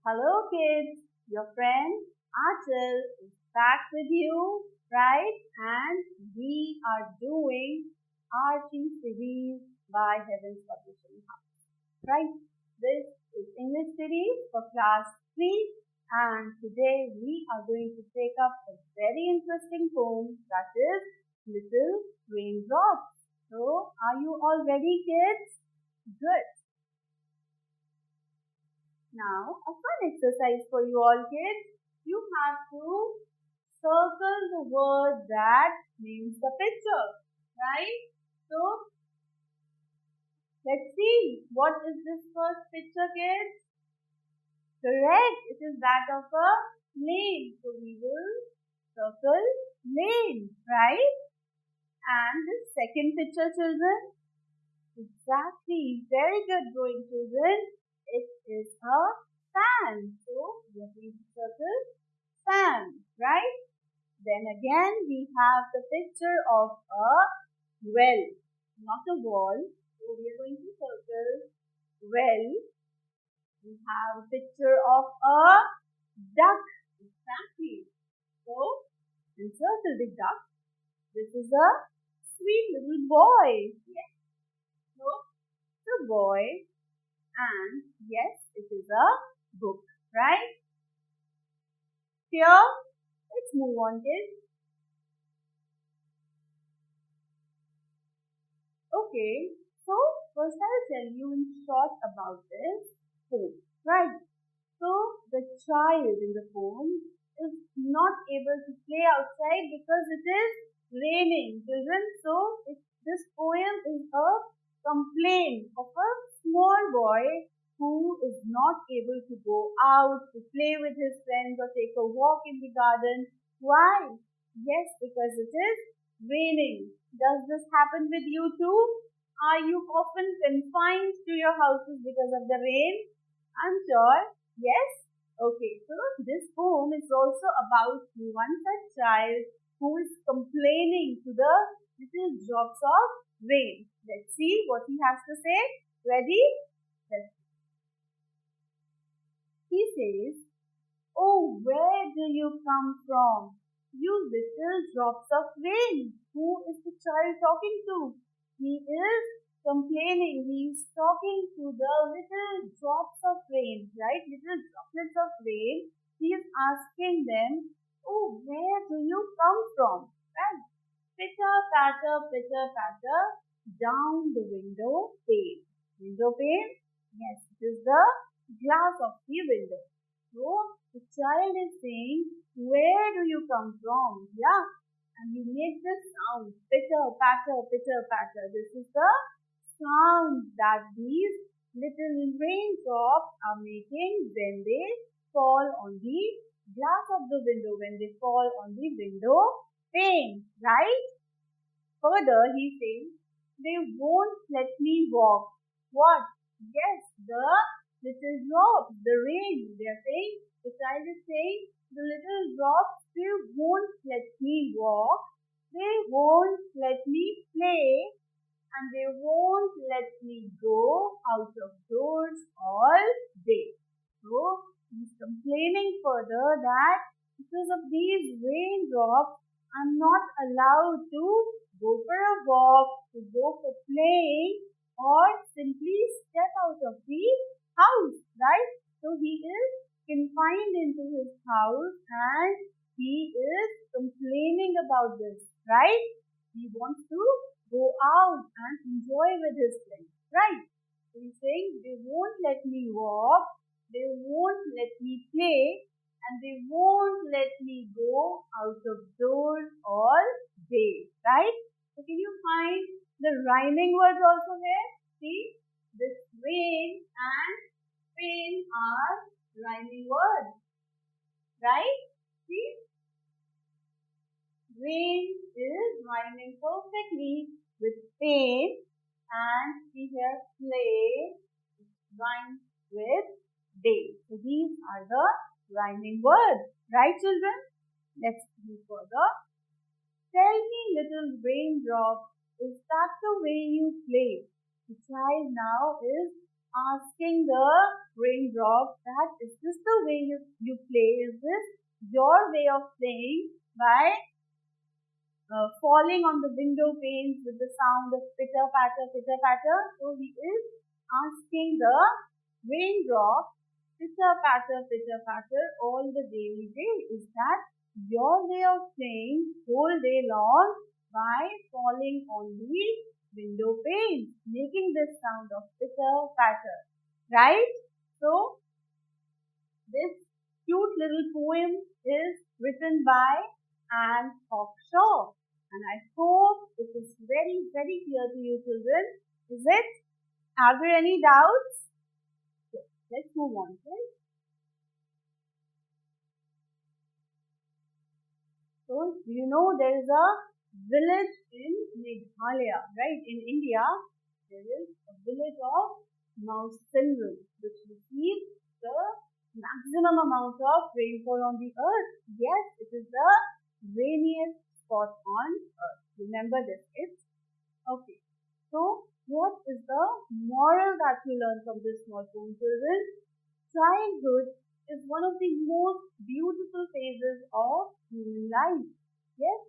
Hello kids, your friend Aarchi is back with you, right? And we are doing Aarchi series by Heaven's Publishing House, right? This is English series for class 3 and today we are going to take up a very interesting poem that is Little Raindrops. So, are you all ready kids? Good. Now, a fun exercise for you all kids. You have to circle the word that names the picture, right? So, let's see. What is this first picture, kids? Correct. It is that of a lane. So, we will circle lane, right? And the second picture, children? Exactly. Very good going, children. It is a fan. So, we are going to circle fan, right? Then again, we have the picture of a well, not a wall. So, we are going to circle well. We have a picture of a duck. Exactly. So, we circle the duck. This is a sweet little boy. Yes. So, the boy. And yes, it is a book, right? Here, let's move on, kids. Okay, so first I'll tell you in short about this poem, right? So the child in the poem is not able to play outside because it is raining, children. So this poem is a complaint of a small boy who is not able to go out to play with his friends or take a walk in the garden. Why? Yes, because it is raining. Does this happen with you too? Are you often confined to your houses because of the rain? I'm sure. Yes? Okay, so this poem is also about one such child who is complaining to the little drops of rain. Let's see what he has to say. Ready? Let's see. He says, "Oh, where do you come from? You little drops of rain." Who is the child talking to? He is complaining. He is talking to the little drops of rain, right? Little droplets of rain. He is asking them, "Oh, where do you come from?" Right? Pitter patter, down the window pane. Window pane? Yes, it is the glass of the window. So the child is saying, "Where do you come from?" Yeah, and you make this sound, pitter patter. This is the sound that these little raindrops are making when they fall on the glass of the window, when they fall on the window pane, right? Further, he says, "They won't let me walk." What? Yes, the little drops, the rain. They are saying, the child is saying, the little drops, they won't let me walk. They won't let me play. And they won't let me go out of doors all day. So, he's complaining further that because of these raindrops, I'm not allowed to go for a walk, to go for playing, or simply step out of the house, right? So he is confined into his house and he is complaining about this, right? He wants to go out and enjoy with his friends, right? So he's saying they won't let me walk, they won't let me play, and they won't let me go out of doors all day, right? So can you find the rhyming words also here? See, this rain and pain are rhyming words, right? See, rain is rhyming perfectly with pain and we here play rhymes with day. So these are the rhyming words. Right children? Let's move further. Tell me, little raindrop, is that the way you play? The child now is asking the raindrop that is this the way you play? Is this your way of playing by falling on the window panes with the sound of pitter patter, pitter patter? So he is asking the raindrop, pitter patter all the daily day. Is that your way of playing whole day long by falling on the window panes, making this sound of pitter patter, right? So this cute little poem is written by Anne Hawkshaw, and I hope it is very, very clear to you children. Is it? Are there any doubts? Okay, let's move on. Okay? So, you know there is a village in Meghalaya, right? In India, there is a village of Mausilran, which receives the maximum amount of rainfall on the earth. Yes, it is the rainiest spot on earth. Remember this, kids. Okay. So, what is the moral that you learn from this small poem, children? Childhood is one of the most beautiful phases of human life. Yes,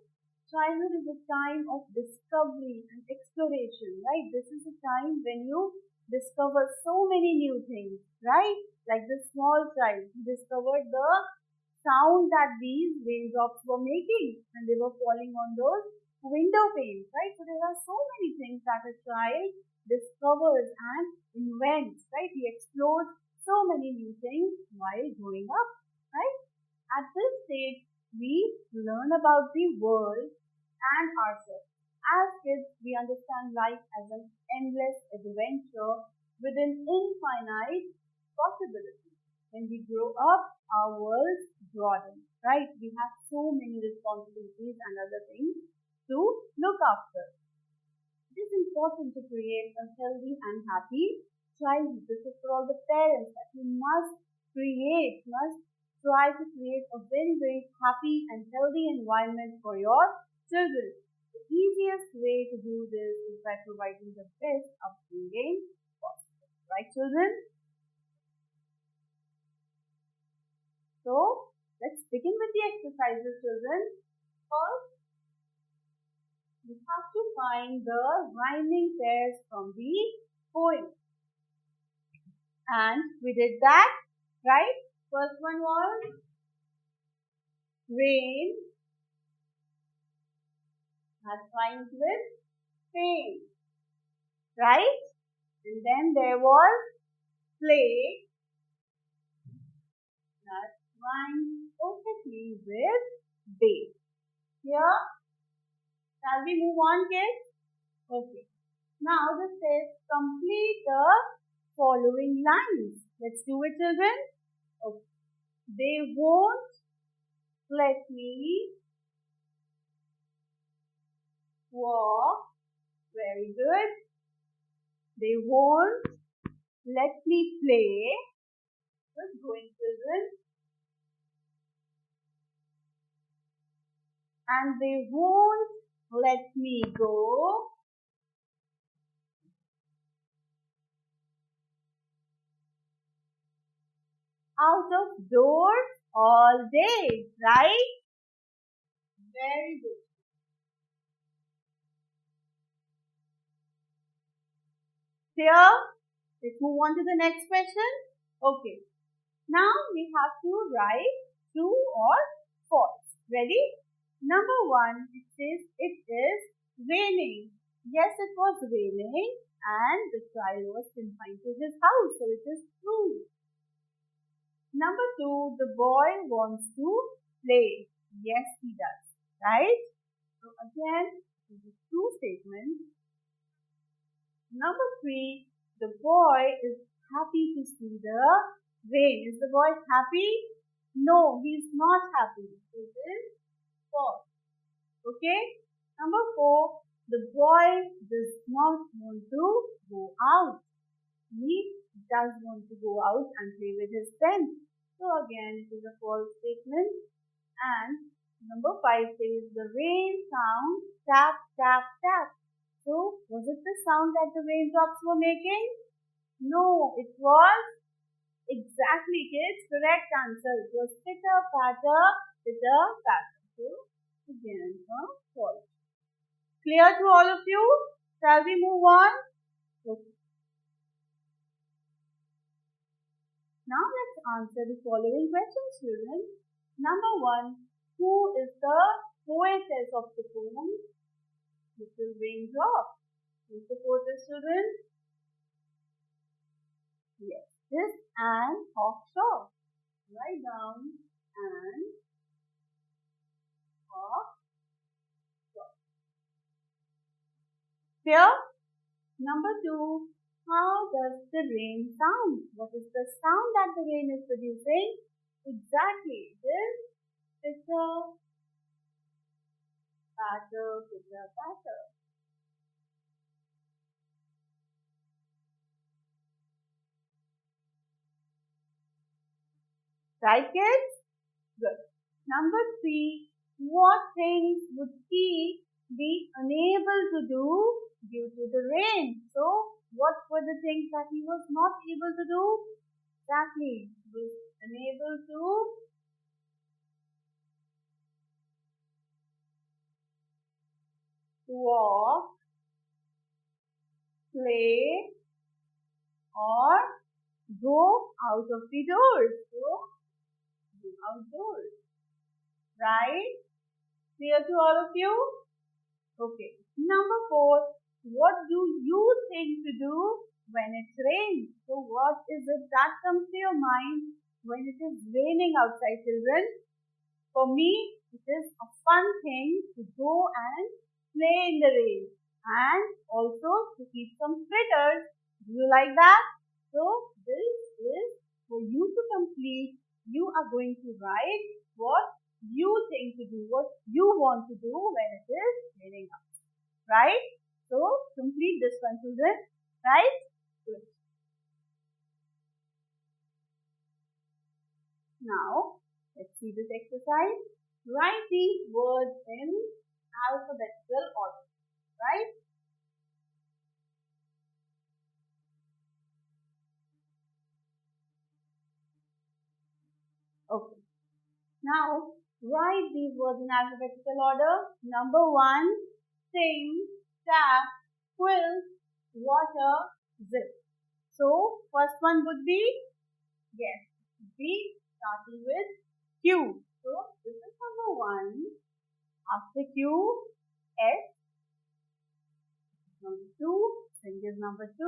childhood is a time of discovery and exploration, right? This is a time when you discover so many new things, right? Like this small child who discovered the sound that these raindrops were making and they were falling on those window panes, right? So there are so many things that a child discovers and invents, right? He explores so many new things while growing up, right? At this stage, we learn about the world and ourselves. As kids, we understand life as an endless adventure with an infinite possibility. When we grow up, our world broadens, right? We have so many responsibilities and other things to look after. It is important to create a healthy and happy childhood. This is for all the parents that you must try to create a very, very happy and healthy environment for your children. The easiest way to do this is by providing the best upbringing possible. Right, children? So, let's begin with the exercises, children. First, we have to find the rhyming pairs from the poem. And we did that, right? First one was rain that rhymes with pain, right? And then there was play that rhymes perfectly with day. Here, shall we move on, kids? Okay. Now this says complete the following lines. Let's do it, children. Okay. They won't let me walk. Very good. They won't let me play. Good going, children. And they won't let me go out of doors all day, right? Very good. Clear? Let's move on to the next question. Okay. Now we have to write true or false. Ready? Number 1, it says it is raining. Yes, it was raining and the child was confined to his house, so it is true. Number 2, the boy wants to play. Yes, he does. Right? So again, this is a true statement. Number 3, the boy is happy to see the rain. Is the boy happy? No, he is not happy. It is false. Okay? Number 4, the boy does not want to go out. He does want to go out and play with his friends. So again, it is a false statement. And number 5 says the rain sounds tap, tap, tap. So was it the sound that the raindrops were making? No, it was exactly kids. Correct answer. It was pitter patter, pitter patter. So again, false. Clear to all of you? Shall we move on? Okay. Now let's answer the following questions, children. Number 1. Who is the poetess of the poem? Little Raindrops. Who is the poetess, children? Yes, this Anne Hawkshaw. Write down Anne Hawkshaw. Here, number 2. How does the rain sound? What is the sound that the rain is producing? Exactly, this pitter, patter, pitter, patter. Right, kids? Good. Number 3. What things would he be unable to do due to the rain? So, what were the things that he was not able to do? Exactly. He was unable to walk, play, or go out of the doors. So, go outdoors. Right? Clear to all of you? Okay. Number 4. What do you think to do when it rains? So what is it that comes to your mind when it is raining outside, children? For me, it is a fun thing to go and play in the rain and also to eat some fritters. Do you like that? So this is for you to complete. You are going to write what you think to do, what you want to do when it is raining out. Right? So complete this one, children. Right? Good. Now, let's see this exercise. Write these words in alphabetical order. Right? Okay. Now, write these words in alphabetical order. Number 1, sing, tap, quilt, water, zip. So, first one would be, yes, be starting with Q. So, this is number 1. After Q, S. Number 2, sing is number 2.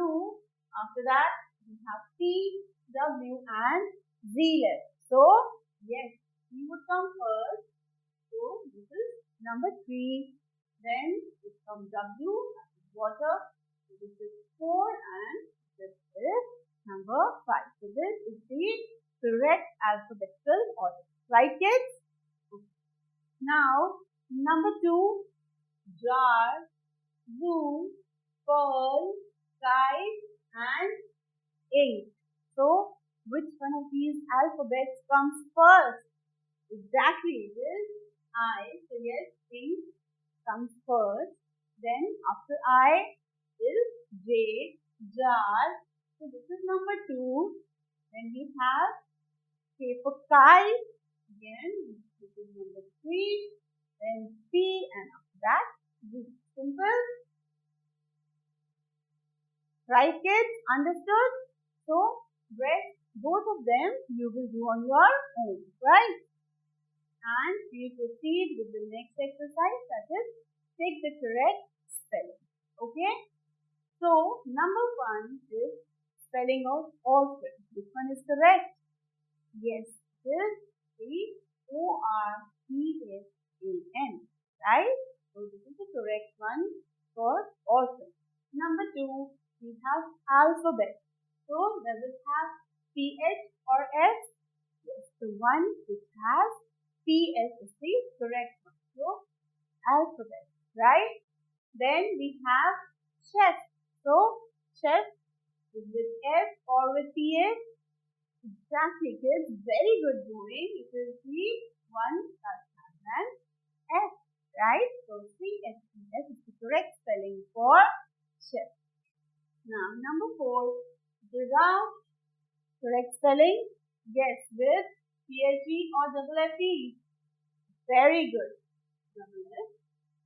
After that, we have T, W, and Z letter. So, yes, we would come first. So, this is number 3. Then it comes W, water. This is 4, and this is number 5. So, this is the correct alphabetical order. Right, kids? Now, number 2, jar, zoo, pearl, kite, and ink. So, which one of these alphabets comes first? Exactly, this I. So, yes, ink comes first. Then, after I is J, jar. So, this is number 2. Then we have K for kite. Again, this is number 3. Then P, and after that, Z. Simple. Right, kids? Understood? So, rest both of them you will do on your own, right? And we proceed with the next exercise, that is, take the correct spelling. Okay? So, number 1 is spelling of orphan. Which one is correct? Yes, this is ORPHAN, right? So, this is the correct one for orphan. Number 2, we have alphabet. So, does it have PH or S? Yes, the one which has PH is the correct one. So, alphabet, right? Then we have chef. So, chef is with F or with PH? Exactly, kids. Very good going. It is the one that has an S, right? So, CHES is the correct spelling for chef. Now, number 4, Giraffe. Correct spelling? Yes, with PHE or double FE. Very good. Double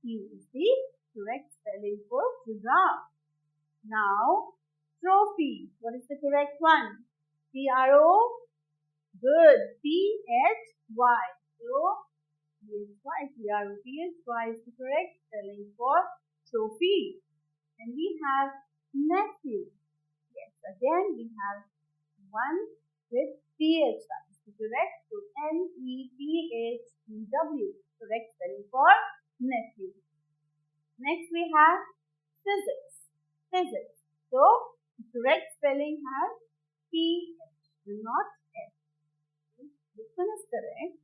FE is the correct spelling for giraffe. Now, trophy. What is the correct one? T-R-O. Good. P-H-Y. So, P-H-Y. T-R-O-P-H-Y is the correct spelling for trophy. And we have nephew. Yes, again we have one with PH. That is the correct. So, N-E-P-H-E-W. Correct spelling for nephew. Next we have physics. Physics. So, the correct spelling has P-H, not S. This one is correct.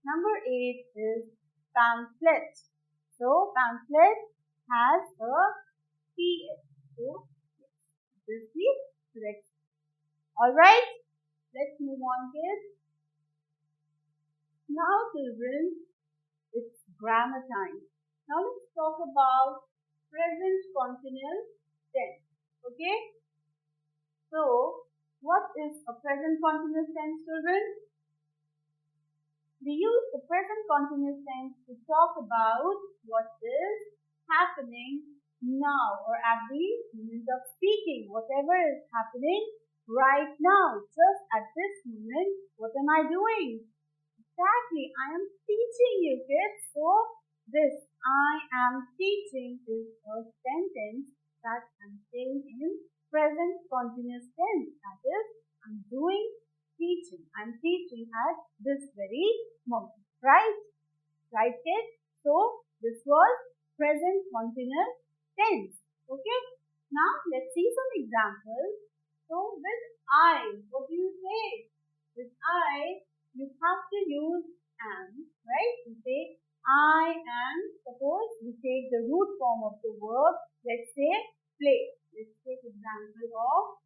Number 8 is pamphlet. So, pamphlet has a PH. So, this is the correct. Alright, let's move on, kids. Now, children, it's grammar time. Now, let's talk about present continuous tense. Okay? So, what is a present continuous tense, children? We use the present continuous tense to talk about what is happening now or at the moment of speaking. Whatever is happening right now, just at this moment, what am I doing? Exactly, I am teaching you, kids. So, this I am teaching is a sentence that I'm saying in present continuous tense. That is, I'm doing teaching. I'm teaching at this very moment. Right? Right, kids? So, this was present continuous tense. Okay? Now, let's see some examples. So, with I, what do you say? With I, you have to use am, right? You say, I am, suppose we take the root form of the verb, let's say, play. Let's take example of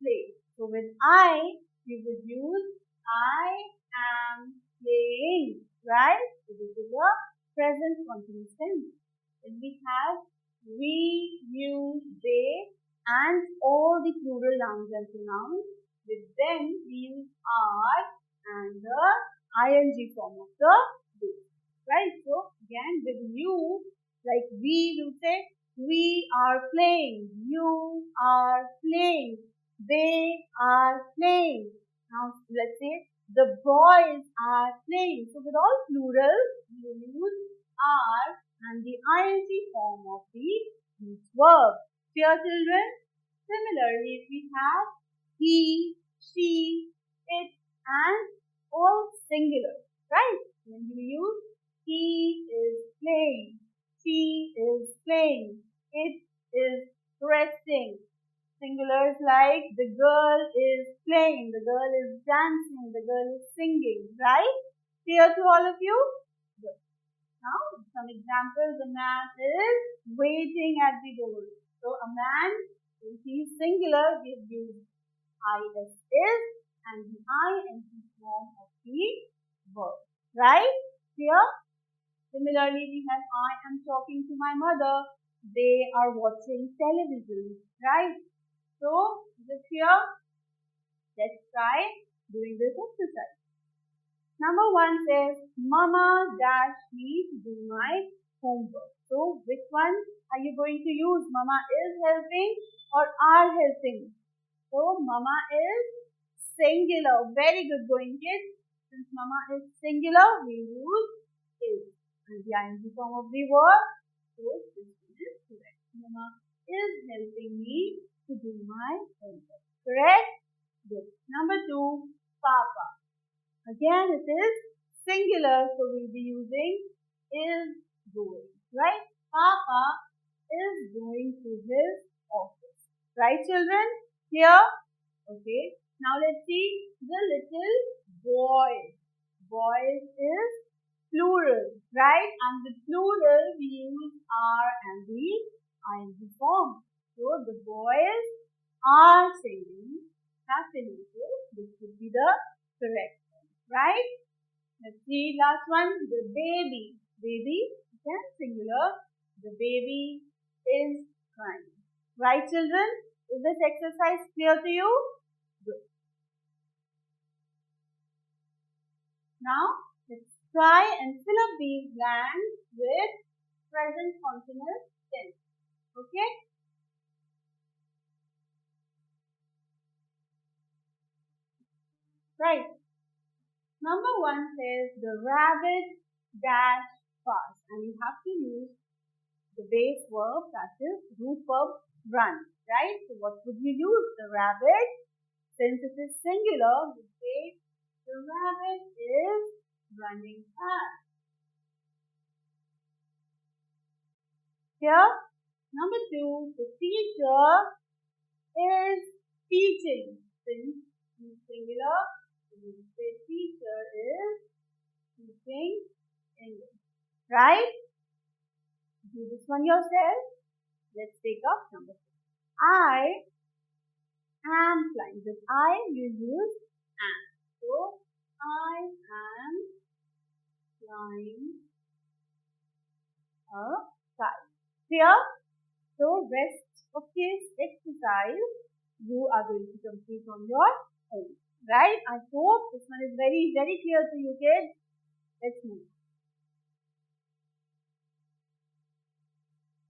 play. So, with I, you would use, I am playing, right? So, this is a present continuous tense. Then we have we, you, they, and all the plural nouns and pronouns. With them, we use are and the ing form of the do. Right? So, again, with you, like we will say, we are playing, you are playing, they are playing. Now, let's say, the boys are playing. So, with all plurals, we will use are and the ing form of the verb. Dear children, similarly, we have he, she, it, and all singular, right? When you use he is playing, she is playing, it is resting. Singulars like the girl is playing, the girl is dancing, the girl is singing, right? Clear to all of you? Good. Now, some examples. The man is waiting at the door. So, a man, when he is singular, we use is and the ing form of the verb. Right? Here, similarly, we have I am talking to my mother. They are watching television. Right? So, this here, let's try doing this exercise. Number 1 says, Mama dash me to do my homework. So, which one are you going to use? Mama is helping or are helping? So, Mama is singular. Very good going, kids. Since Mama is singular, we use is. And the ing form of the verb. So, this is correct. Mama is helping me to do my homework. Correct? Good. Number 2, Papa. Again, it is singular, so we'll be using is going, right? Papa is going to his office. Right, children? Here? Okay. Now, let's see the little boy. Boys is plural, right? And with plural, we use are and the ing form. So, the boys are singing happily. So, this would be the correct. Right? Let's see last one, the baby. Baby, again singular. The baby is crying. Right, children? Is this exercise clear to you? Good. Now, let's try and fill up these blanks with present continuous tense. Okay? Right. Number 1 says the rabbit dashed fast, and you have to use the base verb, that is root verb run. Right? So what would you use? The rabbit. Since it is singular, we say the rabbit is running fast. Here, number 2, the teacher is teaching. Since it is singular, we say teacher is teaching English. Right? Do this one yourself. Let's take up number 4. I am flying. With I, you use am. So, I am flying a kite. Clear? So, rest of this exercise you are going to complete on your own. Right? I hope this one is very, very clear to you kids. Let's move.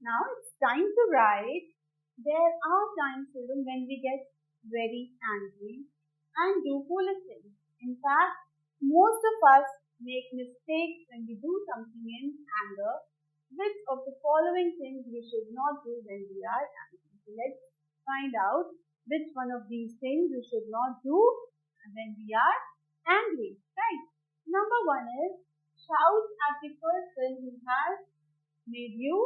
Now it's time to write. There are times children when we get very angry and do foolish things. In fact, most of us make mistakes when we do something in anger. Which of the following things we should not do when we are angry? So let's find out which one of these things we should not do when we are angry. Right? Number 1 is shout at the person who has made you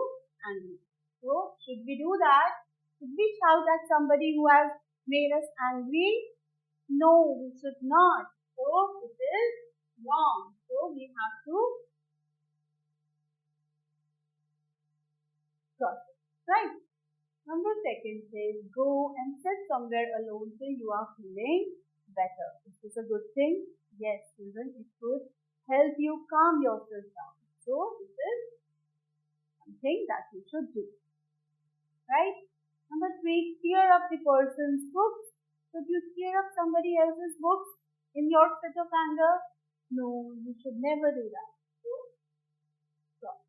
angry. So should we do that? Should we shout at somebody who has made us angry? No, we should not. So it is wrong. So we have to cross it. Right? Number 2 says go and sit somewhere alone till you are feeling better. Is this a good thing? Yes, children, it could help you calm yourself down. So this is something that you should do. Right? Number 3, tear up the person's books. Should you tear up somebody else's books in your fit of anger? No, you should never do that. So, stop.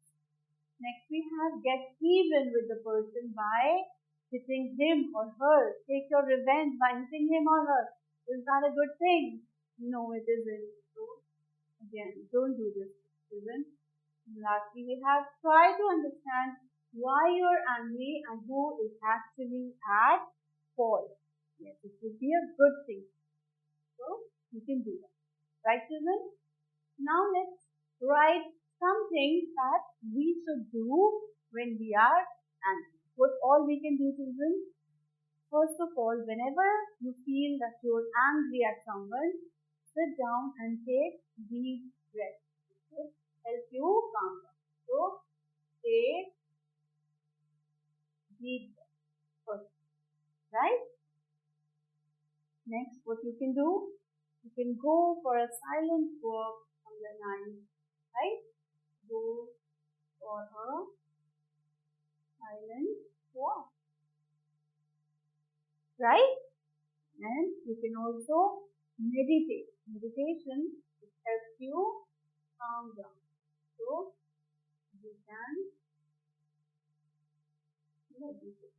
Next we have get even with the person by hitting him or her. Take your revenge by hitting him or her. Is that a good thing? No, it isn't. So, again, don't do this, children. Lastly, we have tried to understand why you are angry and who is actually at fault. Yes, it would be a good thing. So, you can do that. Right, children? Now, let's write something that we should do when we are angry. What all we can do, children? First of all, whenever you feel that you are angry at someone, sit down and take deep breaths. It will help you calm down. So, take deep breaths first. Right? Next, what you can do? You can go for a silent walk on the night. Right? Go for a silent walk. Right? And you can also meditate. Meditation helps you calm down. So, you can meditate.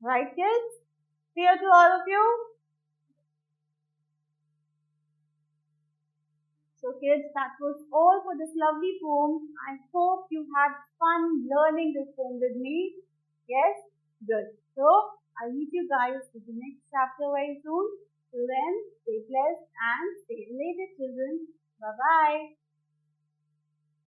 Right, kids? Clear to all of you? So kids, that was all for this lovely poem. I hope you had fun learning this poem with me. Yes? Good. So, I'll meet you guys with the next chapter very soon. Till then, stay blessed and stay related, children. Bye-bye.